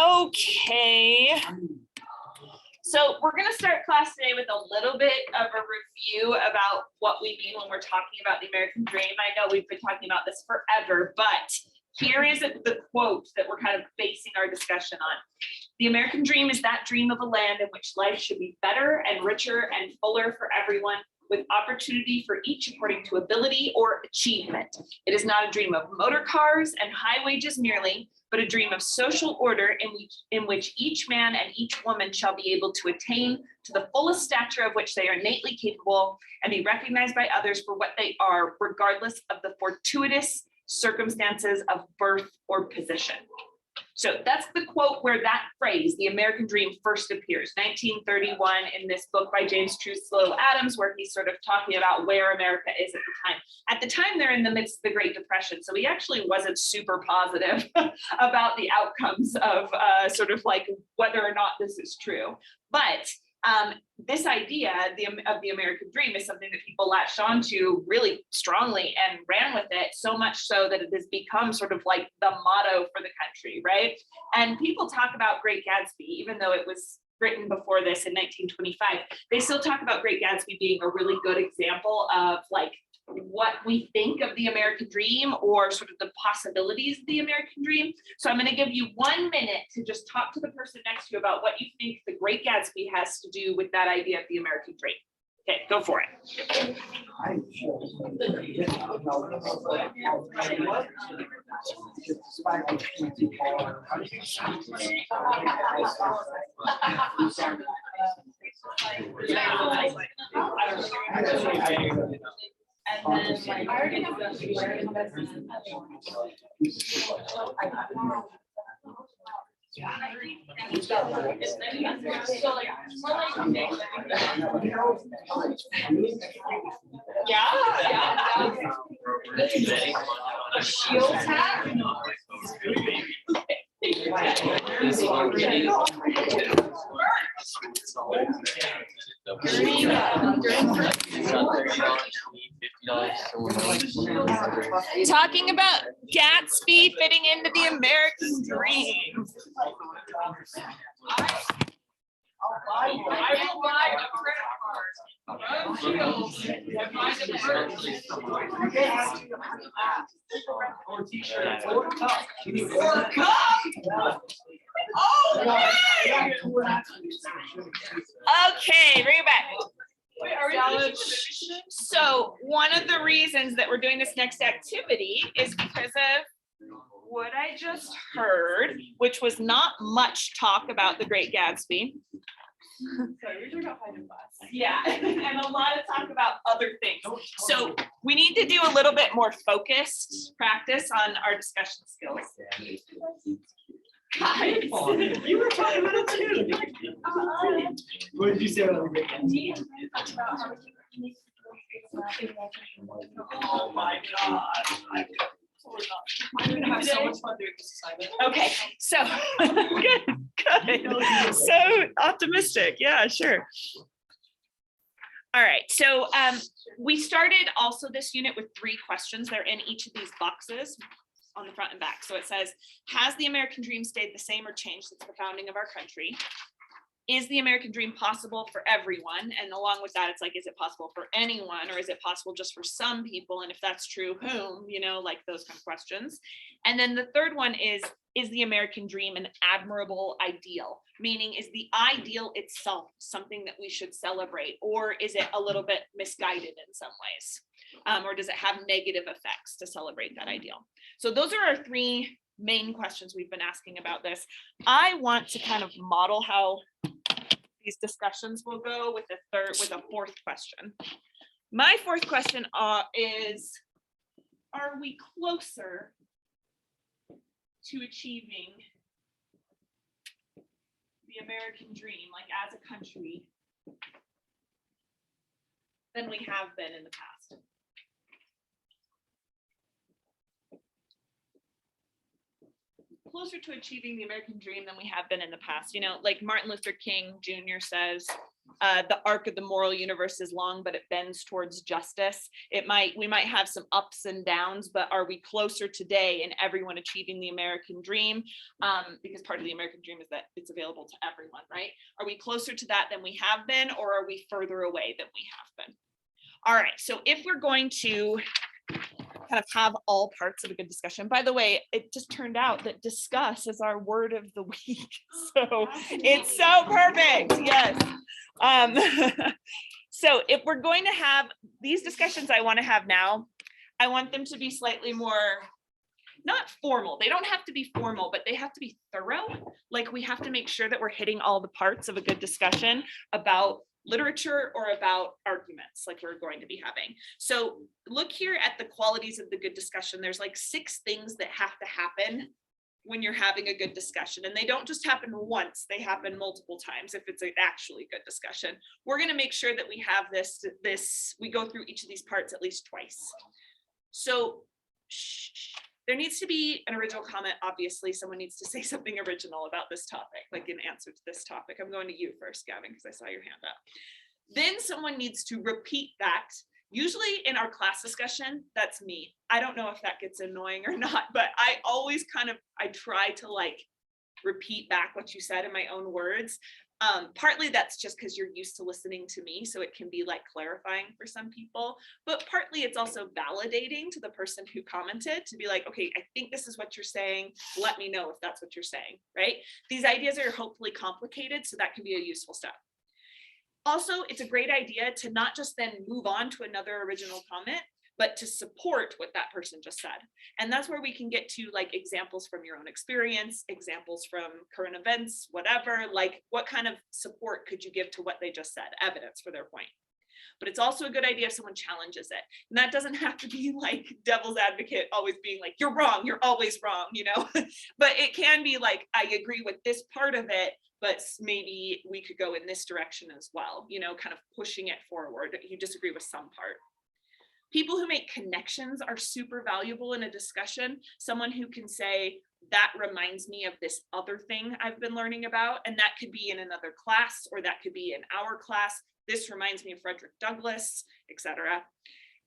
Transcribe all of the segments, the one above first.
Okay. So we're going to start class today with a little bit of a review about what we mean when we're talking about the American dream. I know we've been talking about this forever, but here is the quote that we're kind of basing our discussion on. The American dream is that dream of a land in which life should be better and richer and fuller for everyone, with opportunity for each according to ability or achievement. It is not a dream of motor cars and high wages merely, but a dream of social order in which each man and each woman shall be able to attain to the fullest stature of which they are innately capable and be recognized by others for what they are, regardless of the fortuitous circumstances of birth or position. So that's the quote where that phrase, the American dream, first appears, 1931, in this book by James Truslow Adams, where he's sort of talking about where America is at the time. At the time, they're in the midst of the Great Depression, so he actually wasn't super positive about the outcomes of sort of like whether or not this is true. But this idea of the American dream is something that people latched onto really strongly and ran with it, so much so that it has become sort of like the motto for the country, right? And people talk about Great Gatsby, even though it was written before this in 1925, they still talk about Great Gatsby being a really good example of like what we think of the American dream or sort of the possibilities of the American dream. So I'm going to give you 1 minute to just talk to the person next to you about what you think the Great Gatsby has to do with that idea of the American dream. Okay, go for it. And then like, I already have done a shield tag. Talking about Gatsby fitting into the American dream. I will buy a credit Okay, bring it back. So one of the reasons that we're doing this next activity is because of what I just heard, which was not much talk about the Great Gatsby. Yeah, and a lot of talk about other things. So we need to do a little bit more focused practice on our discussion skills. Guys, you were talking about it too. What did you say about the Great Gatsby? Oh my God. I'm gonna have so much fun doing this assignment. Okay, so good. So optimistic. Yeah, sure. All right, so we started also this unit with 3 questions. They're in each of these boxes on the front and back. So it says, has the American dream stayed the same or changed since the founding of our country? Is the American dream possible for everyone? And along with that, it's like, is it possible for anyone, or is it possible just for some people? And if that's true, whom? You know, like those kind of questions. And then the third one is the American dream an admirable ideal? Meaning, is the ideal itself something that we should celebrate, or is it a little bit misguided in some ways? Or does it have negative effects to celebrate that ideal? So those are our 3 main questions we've been asking about this. I want to kind of model how these discussions will go with a 4th question. My 4th question is, are we closer to achieving the American dream, like as a country, than we have been in the past? Closer to achieving the American dream than we have been in the past. You know, like Martin Luther King Jr. says, The arc of the moral universe is long, but it bends towards justice. We might have some ups and downs, but are we closer today in everyone achieving the American dream? Because part of the American dream is that it's available to everyone, right? Are we closer to that than we have been, or are we further away than we have been? All right, so if we're going to kind of have all parts of a good discussion, by the way, it just turned out that discuss is our word of the week. So it's so perfect, yes. So if we're going to have these discussions I want to have now, I want them to be slightly more, not formal. They don't have to be formal, but they have to be thorough. Like we have to make sure that we're hitting all the parts of a good discussion about literature or about arguments like we're going to be having. So look here at the qualities of the good discussion. There's like 6 things that have to happen when you're having a good discussion, and they don't just happen once, they happen multiple times if it's an actually good discussion. We're going to make sure that we have we go through each of these parts at least twice. So there needs to be an original comment. Obviously, someone needs to say something original about this topic, like in answer to this topic. I'm going to you first, Gavin, because I saw your hand up. Then someone needs to repeat that. Usually in our class discussion, that's me. I don't know if that gets annoying or not, but I always I try to like repeat back what you said in my own words. Partly that's just because you're used to listening to me, so it can be like clarifying for some people, but partly it's also validating to the person who commented to be like, okay, I think this is what you're saying. Let me know if that's what you're saying, right? These ideas are hopefully complicated, so that can be a useful step. Also, it's a great idea to not just then move on to another original comment, but to support what that person just said. And that's where we can get to like examples from your own experience, examples from current events, whatever, like what kind of support could you give to what they just said, evidence for their point. But it's also a good idea if someone challenges it. And that doesn't have to be like devil's advocate, always being like, you're wrong, you're always wrong, you know, but it can be like, I agree with this part of it, but maybe we could go in this direction as well, you know, kind of pushing it forward. You disagree with some part. People who make connections are super valuable in a discussion. Someone who can say, that reminds me of this other thing I've been learning about, and that could be in another class, or that could be in our class. This reminds me of Frederick Douglass, etc.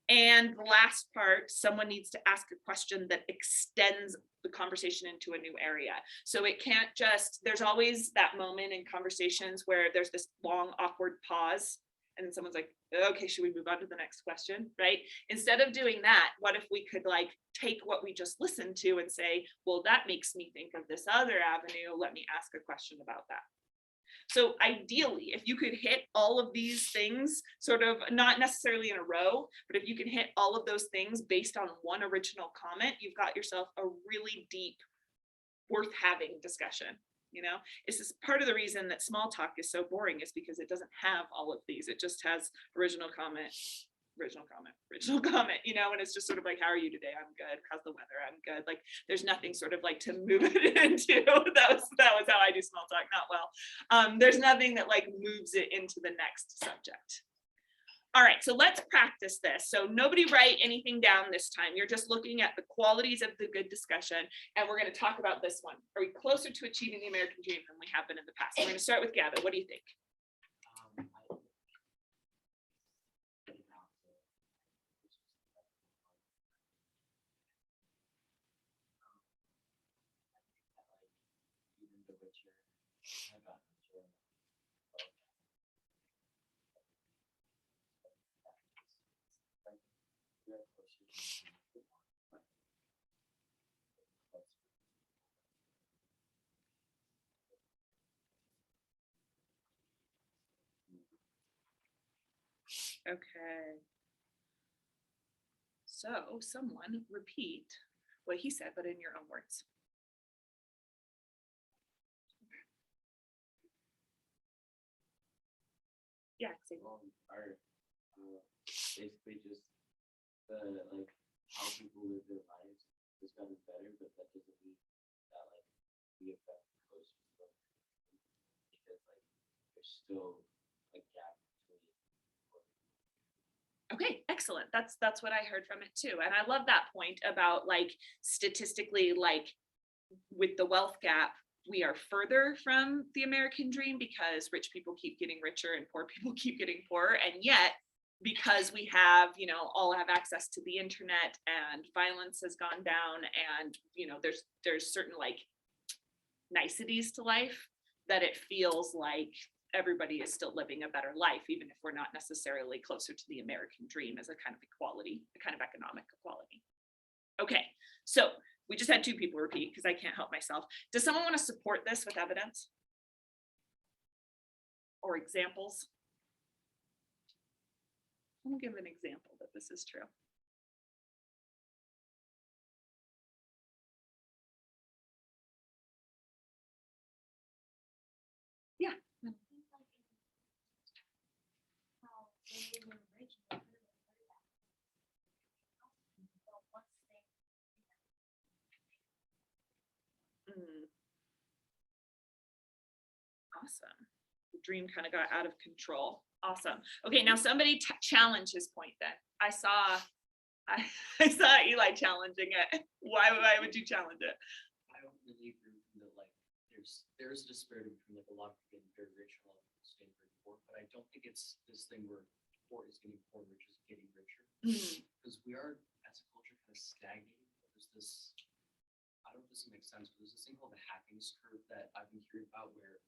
And the last part, someone needs to ask a question that extends the conversation into a new area. So it can't just, there's always that moment in conversations where there's this long, awkward pause, and then someone's like, okay, should we move on to the next question, right? Instead of doing that, what if we could like take what we just listened to and say, well, that makes me think of this other avenue. Let me ask a question about that. So ideally, if you could hit all of these things, sort of not necessarily in a row, but if you can hit all of those things based on one original comment, you've got yourself a really deep, worth having discussion. You know, it's just part of the reason that small talk is so boring is because it doesn't have all of these. It just has original comment, you know, and it's just sort of like, how are you today? I'm good. How's the weather? I'm good. Like there's nothing sort of like to move it into. That was how I do small talk, not well. There's nothing that like moves it into the next subject. All right, so let's practice this. So nobody write anything down this time. You're just looking at the qualities of the good discussion, and we're going to talk about this one. Are we closer to achieving the American dream than we have been in the past? We're going to start with Gavin. What do you think? Okay. So someone repeat what he said, but in your own words. Yeah, Art, basically just the like how people live their lives has gotten better, but that doesn't mean that like we affect close people because like there's still a gap between. Okay, excellent. That's what I heard from it too. And I love that point about like statistically, like with the wealth gap, we are further from the American dream because rich people keep getting richer and poor people keep getting poorer. And yet, because we have, all have access to the internet and violence has gone down and, there's certain like niceties to life that it feels like everybody is still living a better life, even if we're not necessarily closer to the American dream as a kind of equality, a kind of economic equality. Okay, so we just had 2 people repeat because I can't help myself. Does someone want to support this with evidence or examples? I'll give an example that this is true. Yeah. Awesome. The dream kind of got out of control. Awesome. Okay, now somebody challenge his point then. I saw Eli challenging it. Why would you challenge it? I don't really agree that like there's a disparity between like a lot of people getting very rich and a lot of people staying very poor, but I don't think it's this thing where poor is getting poor, rich is getting richer. Because we are as a culture kind of stagnating. There's this, I don't know if this makes sense, but there's this thing called the happiness curve that I've been hearing about where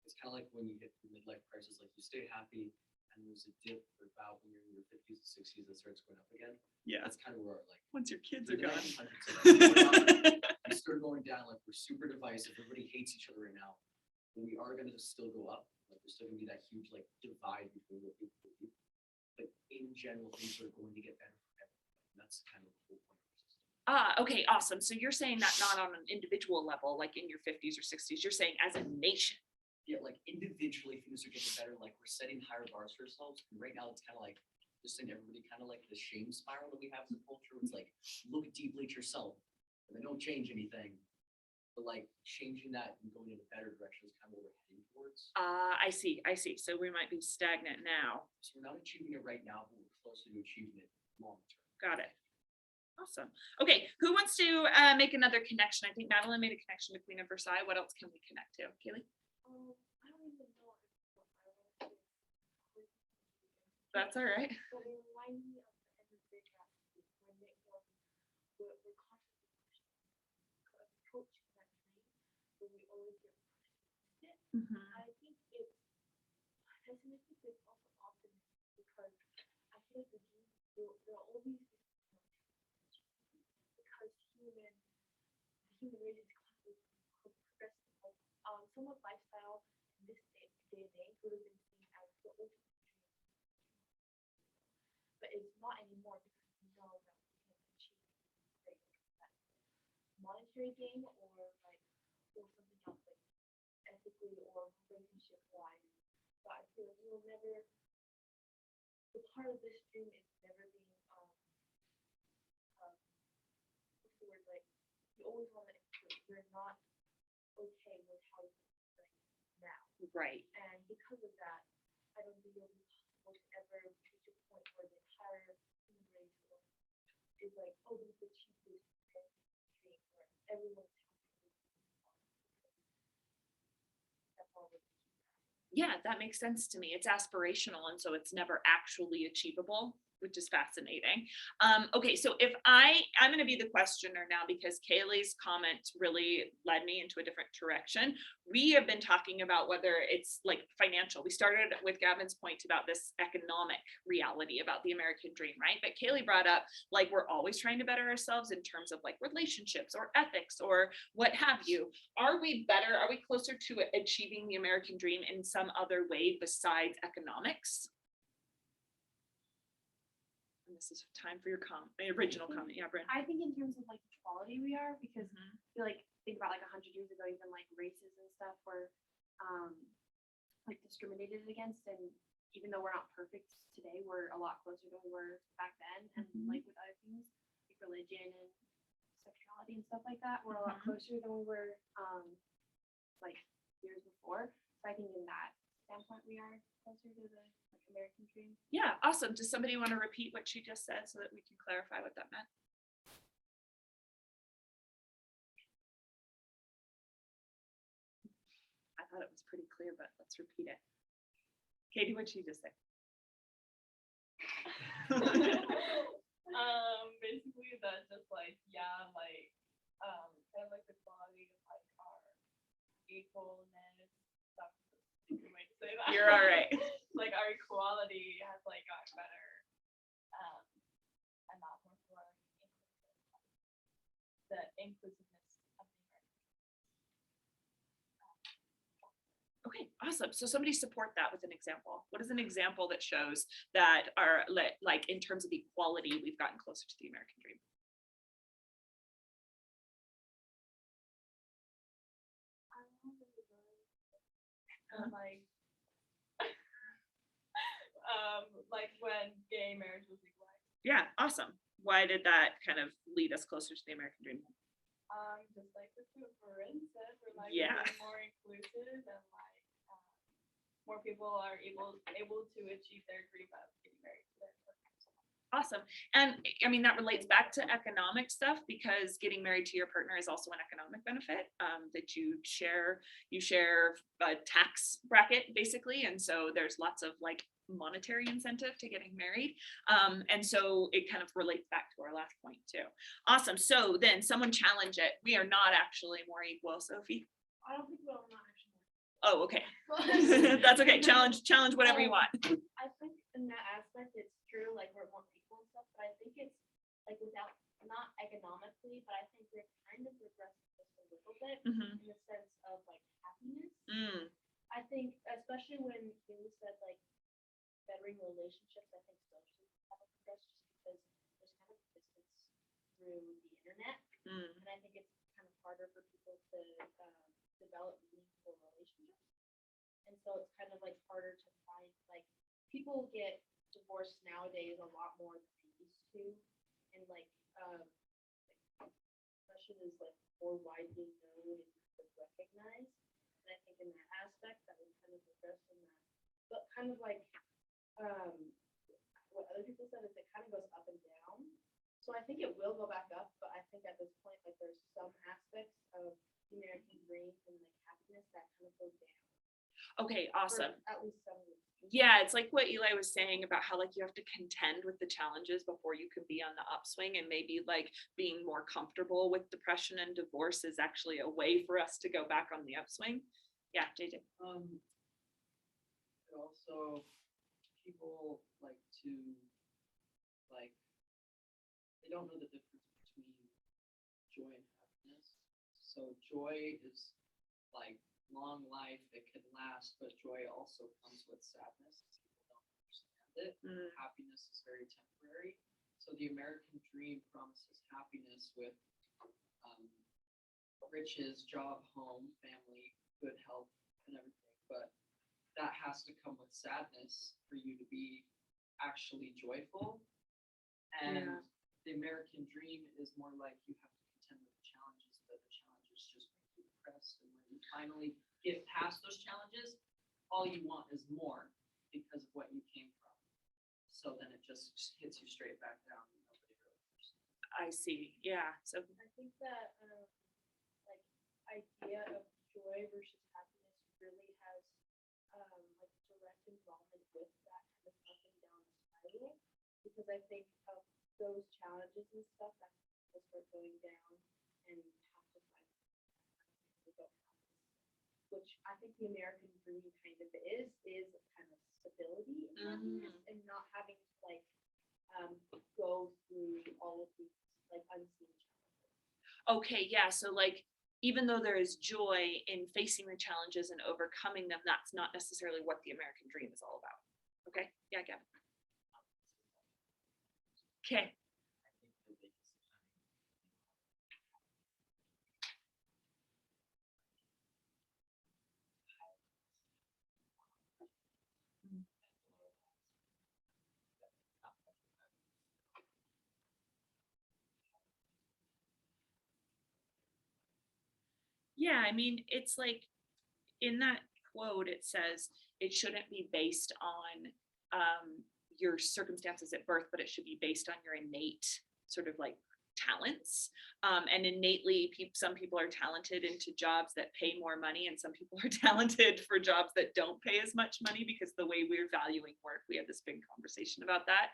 it's kind of like when you hit the midlife crisis, like you stay happy and there's a dip for about when you're in your 50s and 60s that starts going up again. Yeah. That's kind of where like Once your kids through are the gone. 1900s, we started going down, like we're super divisive, everybody hates each other right now, but we are gonna still go up, like there's still gonna be that huge like divide between what people believe, but in general things are going to get better for everybody, and that's kind of the whole point of the system. Okay, awesome. So you're saying that not on an individual level, like in your 50s or 60s, you're saying as a nation. Yeah, like individually things are getting better, like we're setting higher bars for ourselves, and right now it's kind of like just in everybody kind of like the shame spiral that we have as a culture. It's like look deeply at yourself and then don't change anything, but like changing that and going in a better direction is kind of what we're heading towards. I see. So we might be stagnant now. So we're not achieving it right now, but we're closer to achieving it long term. Got it. Awesome. Okay, who wants to make another connection? I think Madeline made a connection to Queen of Versailles. What else can we connect to? Kaylee? I don't even know if That's all right. but it reminds me of the end of Big Rap when Nick Gordon we're constantly approaching that dream where we always get frustrated. I think it's pessimistic but also optimistic because I feel like the dream there are always because the human race is constantly progressing. Somewhat lifestyle in this day and age would have been seen as the ultimate dream. But it's not anymore because we know that we can achieve great success. Monetary gain or something else like ethically or relationship wise. But I feel like we will never the part of this dream is never being what's the word like you always want to improve. You're not okay with how you right now. Right. And because of that, I don't think it'll be possible to ever reach a point where the entire human race is like, oh, we've achieved this dream where everyone's happy. That's all we keep. Yeah, that makes sense to me. It's aspirational, and so it's never actually achievable, which is fascinating. Okay, so if I'm going to be the questioner now because Kaylee's comment really led me into a different direction. We have been talking about whether it's like financial. We started with Gavin's point about this economic reality about the American dream, right? But Kaylee brought up like we're always trying to better ourselves in terms of like relationships or ethics or what have you. Are we better? Are we closer to achieving the American dream in some other way besides economics? And this is time for your original comment. Yeah, Brent. I think in terms of like equality we are because I feel like think about like 100 years ago, even like races and stuff were like discriminated against, and even though we're not perfect today, we're a lot closer than we were back then. And like with other things like religion and sexuality and stuff like that, we're a lot closer than we were like years before. So I think in that standpoint we are closer to the American dream. Yeah, awesome. Does somebody want to repeat what she just said so that we can clarify what that meant? thought it was pretty clear, but let's repeat it. Katie, what'd she just say? Basically that just like, yeah, like, kind of like the quality of like our equalness, that's a stupid way to say that. You're all right. Like our equality has like gotten better, and not more for the inclusiveness of the American. Okay, awesome. So somebody support that with an example. What is an example that shows that our like in terms of equality, we've gotten closer to the American dream? Like, like when gay marriage was legalized. Yeah, awesome. Why did that kind of lead us closer to the American dream? Just like the two for instance, we're like Yeah. being more inclusive and like more people are able to achieve their dream of getting married to their partner. Awesome. And I mean, that relates back to economic stuff because getting married to your partner is also an economic benefit that you share a tax bracket basically. And so there's lots of like monetary incentive to getting married. And so it kind of relates back to our last point too. Awesome. So then someone challenge it. We are not actually more equal, Sophie. I don't think we're not actually. Oh, okay. That's okay. Challenge whatever you want. I think in that aspect, it's true, like we're more people and stuff, but I think it's like without, not economically, but I think we're kind of regressing just a little bit Mhm. in the sense of like happiness. Mm, I think, especially when you said like bettering relationships, I think socially have a progress just because there's kind of distance through the internet. mm, And I think it's kind of harder for people to develop meaningful relationships. And so it's kind of like harder to find, like, people get divorced nowadays a lot more than they used to. And like, depression is like more widely known and recognized. And I think in that aspect, that was kind of progress in that. But kind of like, what other people said is it kind of goes up and down. So I think it will go back up, but I think at this point, like there's some aspects of the American dream and like happiness that kind of go down. okay, for awesome. At least some of it. Yeah, it's like what Eli was saying about how like you have to contend with the challenges before you can be on the upswing, and maybe like being more comfortable with depression and divorce is actually a way for us to go back on the upswing. Yeah, JJ. But also people like to like they don't know the difference between joy and happiness. So joy is like long life, it can last, but joy also comes with sadness. People don't understand it. Mm, Happiness is very temporary. So the American dream promises happiness with riches, job, home, family, good health, and everything. But that has to come with sadness for you to be actually joyful. And Yeah. the American dream is more like you have to contend with the challenges, but the challenges just make you depressed. And when you finally get past those challenges, all you want is more because of what you came from. So then it just hits you straight back down. And nobody really understands. I see. Yeah. So I think that like idea of joy versus happiness really has like direct involvement with that kind of up and down spiral, because I think of those challenges and stuff that people start going down and have to find which I think the American dream kind of is kind of stability and happiness and not having to like go through all of these like unseen challenges. okay, yeah. So like even though there is joy in facing the challenges and overcoming them, that's not necessarily what the American dream is all about. Okay. Yeah, Gavin. Okay. I think the biggest Yeah, I mean, it's like in that quote, it says it shouldn't be based on your circumstances at birth, but it should be based on your innate sort of like talents. And innately, some people are talented into jobs that pay more money, and some people are talented for jobs that don't pay as much money because the way we're valuing work, we have this big conversation about that.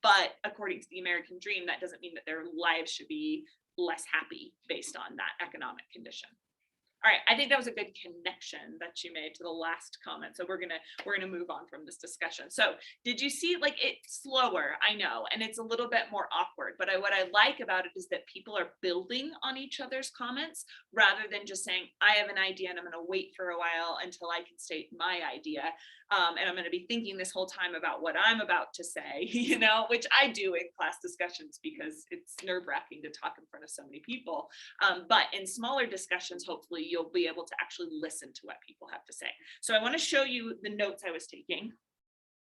But according to the American dream, that doesn't mean that their lives should be less happy based on that economic condition. All right, I think that was a good connection that you made to the last comment. So we're gonna move on from this discussion. So did you see, like, it's slower, I know, and it's a little bit more awkward, but what I like about it is that people are building on each other's comments rather than just saying, I have an idea and I'm gonna wait for a while until I can state my idea. And I'm gonna be thinking this whole time about what I'm about to say, you know, which I do in class discussions because it's nerve-wracking to talk in front of so many people. But in smaller discussions, hopefully you'll be able to actually listen to what people have to say. So I want to show you the notes I was taking.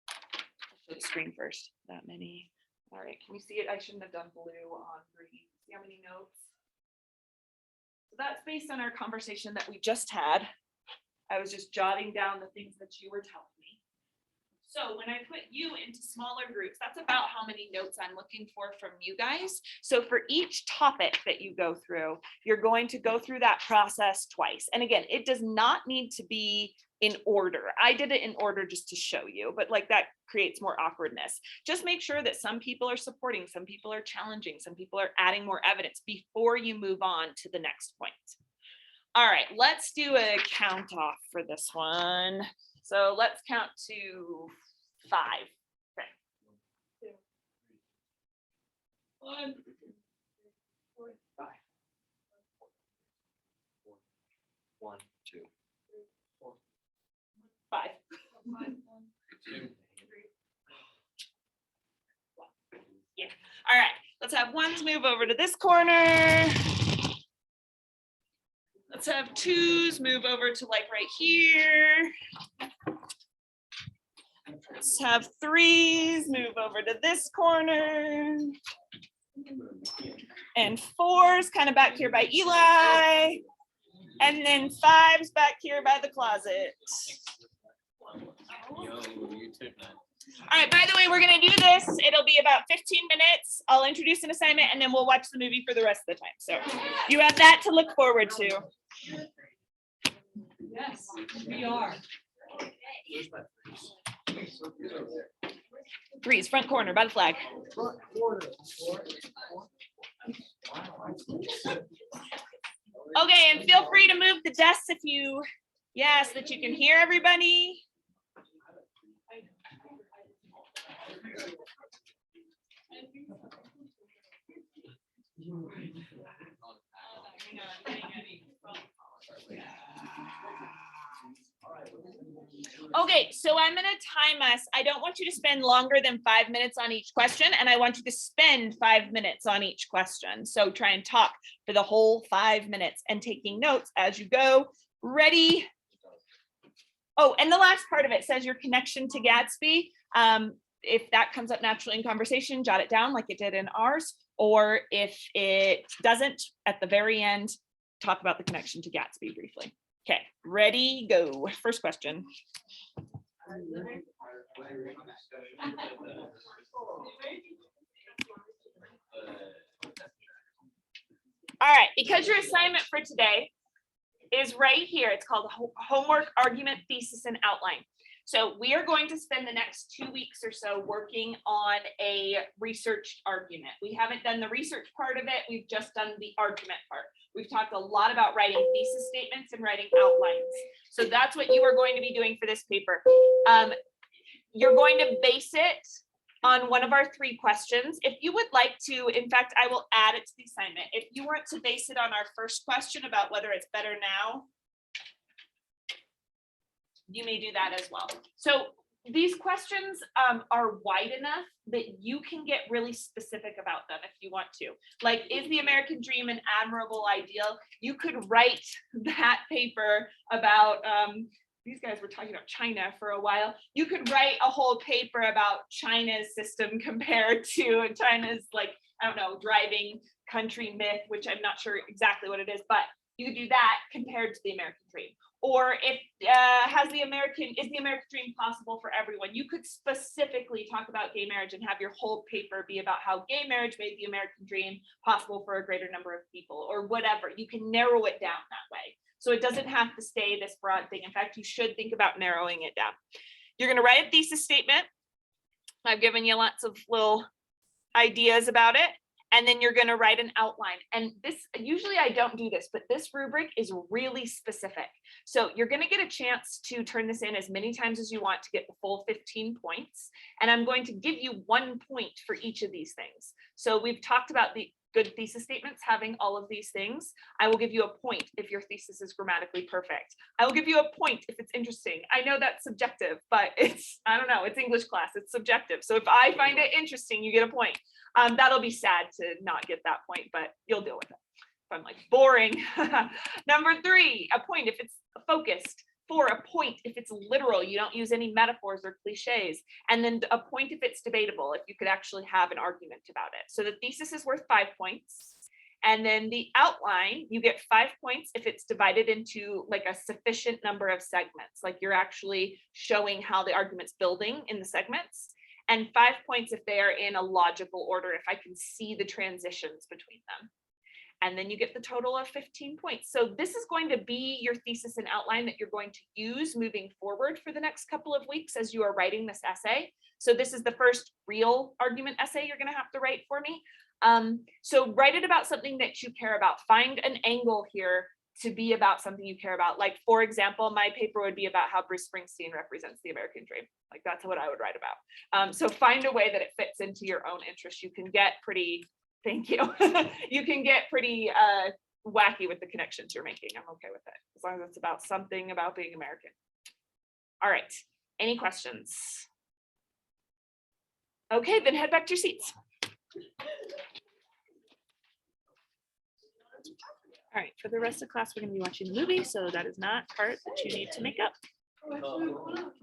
I'll show the screen first. That many. All right, can you see it? I shouldn't have done blue on green. See how many notes? So that's based on our conversation that we just had. I was just jotting down the things that you were telling me. So when I put you into smaller groups, that's about how many notes I'm looking for from you guys. So for each topic that you go through, you're going to go through that process twice. And again, it does not need to be in order. I did it in order just to show you, but like that creates more awkwardness. Just make sure that some people are supporting, some people are challenging, some people are adding more evidence before you move on to the next point. All right, let's do a count off for this one. So let's count to 5. Okay. 1, 2, 4, 5. 1, 2, 5. 2. Yeah. All right. Let's have 1s move over to this corner. Let's have 2s move over to like right here. Let's have 3s move over to this corner. And 4s kind of back here by Eli. And then 5s back here by the closet. Yo, you took that. All right, by the way, we're gonna do this. It'll be about 15 minutes. I'll introduce an assignment and then we'll watch the movie for the rest of the time. So you have that to look forward to. Yes, we are. 3s, front corner by the flag. Okay, and feel free to move the desks if you, so that you can hear everybody. Okay, so I'm gonna time us. I don't want you to spend longer than 5 minutes on each question, and I want you to spend 5 minutes on each question. So try and talk for the whole 5 minutes and taking notes as you go. Ready? Oh, and the last part of it says your connection to Gatsby. If that comes up naturally in conversation, jot it down like it did in ours. Or if it doesn't, at the very end, talk about the connection to Gatsby briefly. Okay, ready, go. First question. All right, because your assignment for today is right here. It's called homework, argument, thesis, and outline. So we are going to spend the next 2 weeks or so working on a researched argument. We haven't done the research part of it. We've just done the argument part. We've talked a lot about writing thesis statements and writing outlines. So that's what you are going to be doing for this paper. You're going to base it on one of our 3 questions. If you would like to, in fact, I will add it to the assignment. If you want to base it on our first question about whether it's better now, you may do that as well. So these questions are wide enough that you can get really specific about them if you want to. Like, is the American dream an admirable ideal? You could write that paper about, these guys were talking about China for a while. You could write a whole paper about China's system compared to China's, like, I don't know, driving country myth, which I'm not sure exactly what it is, but you could do that compared to the American dream. Or if is the American dream possible for everyone? You could specifically talk about gay marriage and have your whole paper be about how gay marriage made the American dream possible for a greater number of people, or whatever. You can narrow it down that way. So it doesn't have to stay this broad thing. In fact, you should think about narrowing it down. You're going to write a thesis statement. I've given you lots of little ideas about it. And then you're going to write an outline. And this, usually I don't do this, but this rubric is really specific. So you're going to get a chance to turn this in as many times as you want to get the full 15 points. And I'm going to give you 1 point for each of these things. So we've talked about the good thesis statements having all of these things. I will give you a point if your thesis is grammatically perfect. I will give you a point if it's interesting. I know that's subjective, but it's, I don't know, it's English class, it's subjective. So if I find it interesting, you get a point. That'll be sad to not get that point, but you'll deal with it. If I'm like boring. Number 3, a point if it's focused. 4, a point if it's literal, you don't use any metaphors or cliches. And then a point if it's debatable, if you could actually have an argument about it. So the thesis is worth 5 points. And then the outline, you get 5 points if it's divided into like a sufficient number of segments, like you're actually showing how the argument's building in the segments. And 5 points if they are in a logical order, if I can see the transitions between them. And then you get the total of 15 points. So this is going to be your thesis and outline that you're going to use moving forward for the next couple of weeks as you are writing this essay. So this is the first real argument essay you're going to have to write for me. So write it about something that you care about. Find an angle here to be about something you care about. Like, for example, my paper would be about how Bruce Springsteen represents the American dream. Like, that's what I would write about. So find a way that it fits into your own interest. You can get pretty, thank you. You can get pretty wacky with the connections you're making. I'm okay with it, as long as it's about something about being American. All right, any questions? Okay, then head back to your seats. All right, for the rest of class, we're going to be watching the movie, so that is not part that you need to make up.